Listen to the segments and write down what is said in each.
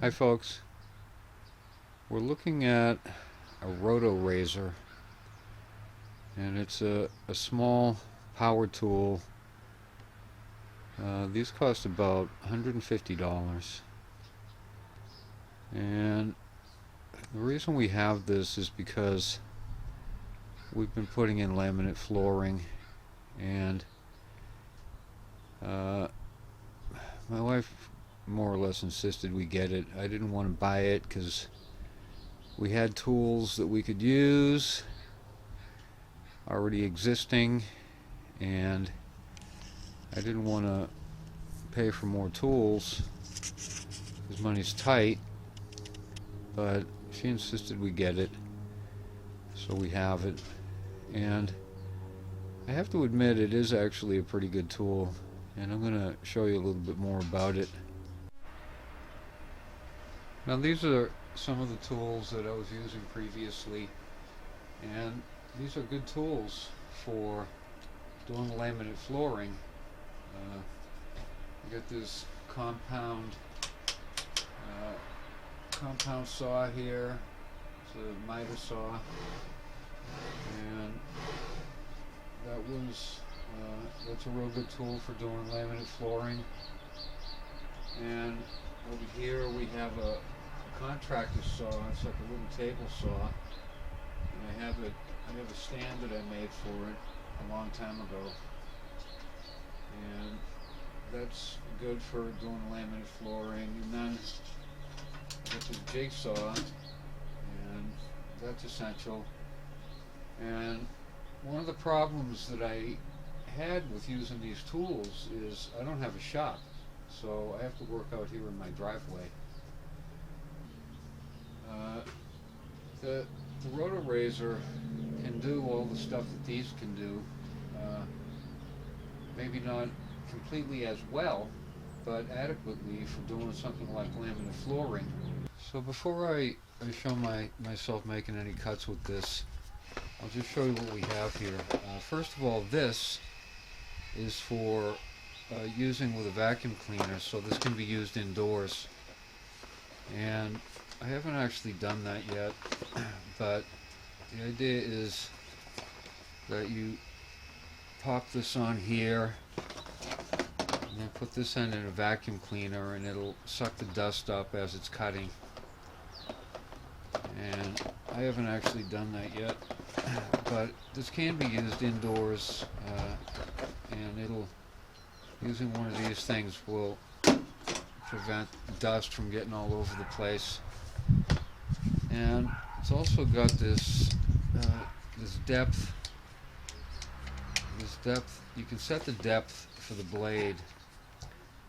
Hi folks, we're looking at a Rotorazer, and it's a small power tool. These cost about $150, and the reason we have this is because we've been putting in laminate flooring, and my wife more or less insisted we get it. I didn't want to buy it because we had tools that we could use already existing, and I didn't want to pay for more tools because money's tight, but she insisted we get it, so we have it. And I have to admit, it is actually a pretty good tool, and I'm going to show you a little bit more about it. Now, these are some of the tools that I was using previously, and these are good tools for doing laminate flooring. I got this compound saw here. It's a miter saw, and that's a real good tool for doing laminate flooring. And over here we have a contractor saw. It's like a little table saw, and I have a stand that I made for it a long time ago, and that's good for doing laminate flooring. And then I got this jigsaw, and that's essential. And one of the problems that I had with using these tools is I don't have a shop, so I have to work out here in my driveway. The Rotorazer can do all the stuff that these can do. Maybe not completely as well, but adequately for doing something like laminate flooring. So before I show myself making any cuts with this, I'll just show you what we have here. First of all, this is for using with a vacuum cleaner, so this can be used indoors. And I haven't actually done that yet, but the idea is that you pop this on here and then put this end in a vacuum cleaner, and it'll suck the dust up as it's cutting. And I haven't actually done that yet, but this can be used indoors, and using one of these things will prevent dust from getting all over the place. And it's also got this depth. You can set the depth for the blade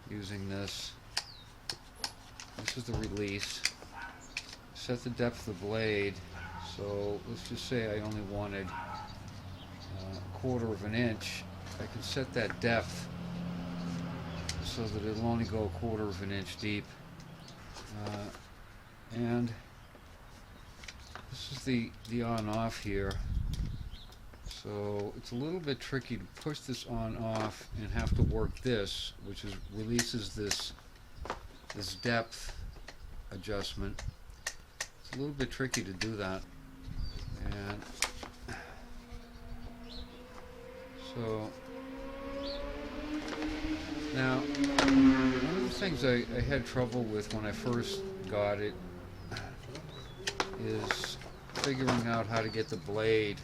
using this. This is the release. Set the depth of the blade. So let's just say I only wanted a quarter of an inch. I can set that depth so that it'll only go a quarter of an inch deep. And this is the on-off here. So it's a little bit tricky to push this on-off and have to work this, which releases this depth adjustment. It's a little bit tricky to do that. And so now, one of the things I had trouble with when I first got it is figuring out how to get the blade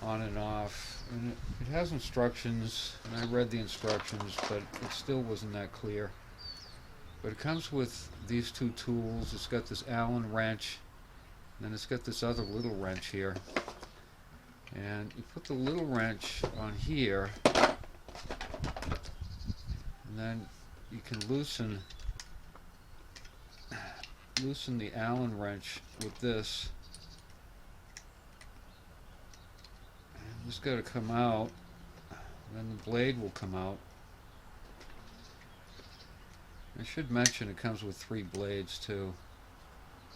on and off. And it has instructions, and I read the instructions, but it still wasn't that clear. But it comes with these two tools. It's got this Allen wrench, and then it's got this other little wrench here. And you put the little wrench on here, and then you can loosen the Allen wrench with this. And this got to come out, and then the blade will come out. I should mention it comes with 3 blades too.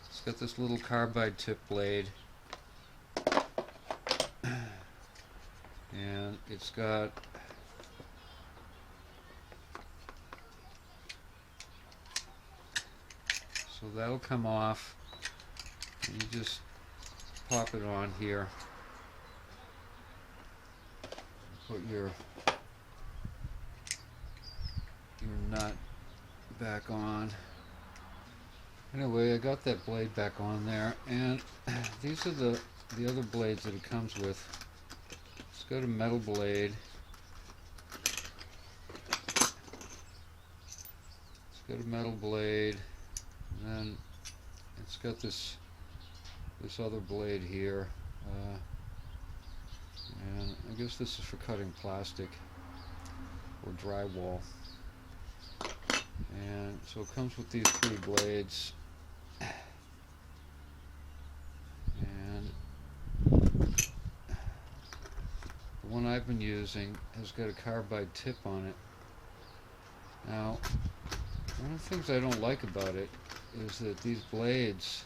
It's got this little carbide tip blade, and it's got So that'll come off, and you just pop it on here. Put your nut back on. Anyway, I got that blade back on there, and these are the other blades that it comes with. It's got a metal blade. It's got a metal blade, and then it's got this other blade here, and I guess this is for cutting plastic or drywall. And so it comes with these 3 blades, and the one I've been using has got a carbide tip on it. Now, one of the things I don't like about it is that these blades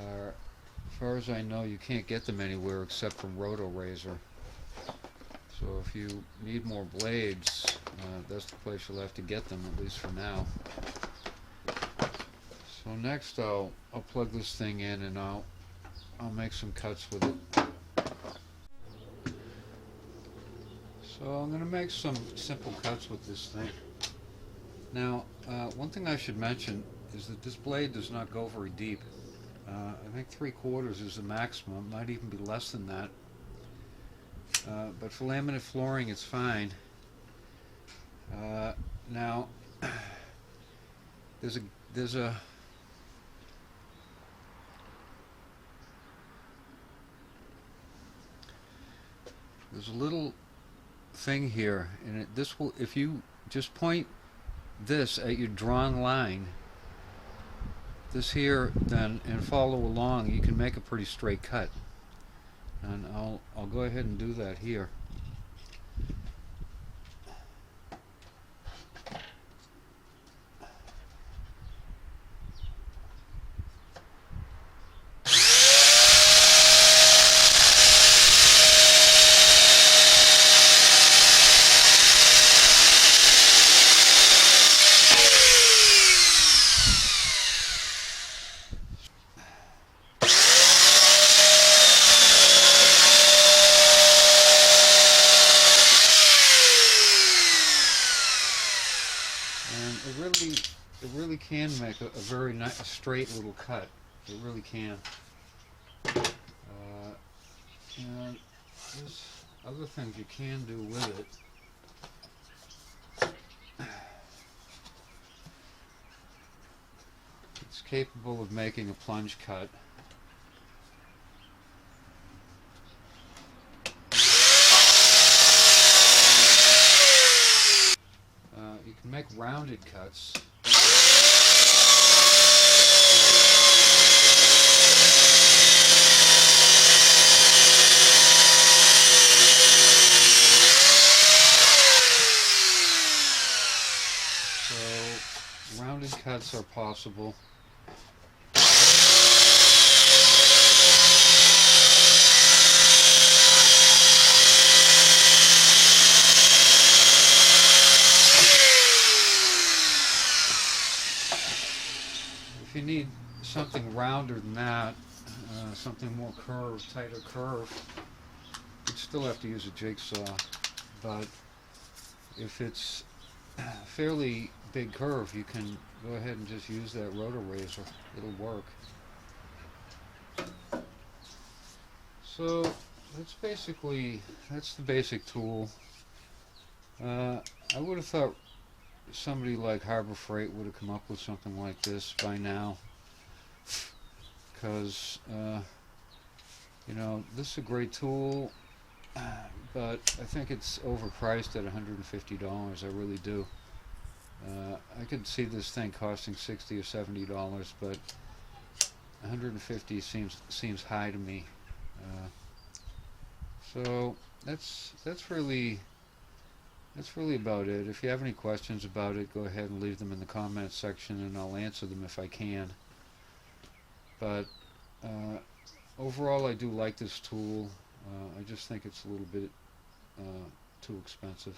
are, as far as I know, you can't get them anywhere except from Rotorazer. So if you need more blades, that's the place you'll have to get them, at least for now. So next I'll plug this thing in, and I'll make some cuts with it. So I'm going to make some simple cuts with this thing. Now, one thing I should mention is that this blade does not go very deep. I think 3/4 is the maximum, might even be less than that. But for laminate flooring, it's fine. Now, there's a little thing here, and this will, if you just point this at your drawn line, this here, then, and follow along, you can make a pretty straight cut. And I'll go ahead and do that here. It really can make a very nice, straight little cut. It really can. And there's other things you can do with it. It's capable of making a plunge cut. You can make rounded cuts. So rounded cuts are possible. If you need something rounder than that, something more curved, tighter curve, you'd still have to use a jigsaw. But if it's a fairly big curve, you can go ahead and just use that Rotorazer. It'll work. So that's the basic tool. I would have thought somebody like Harbor Freight would have come up with something like this by now, because you know, this is a great tool, but I think it's overpriced at $150. I really do. I could see this thing costing $60 or $70, but $150 seems high to me. So that's really about it. If you have any questions about it, go ahead and leave them in the comments section, and I'll answer them if I can. But overall, I do like this tool. I just think it's a little bit too expensive.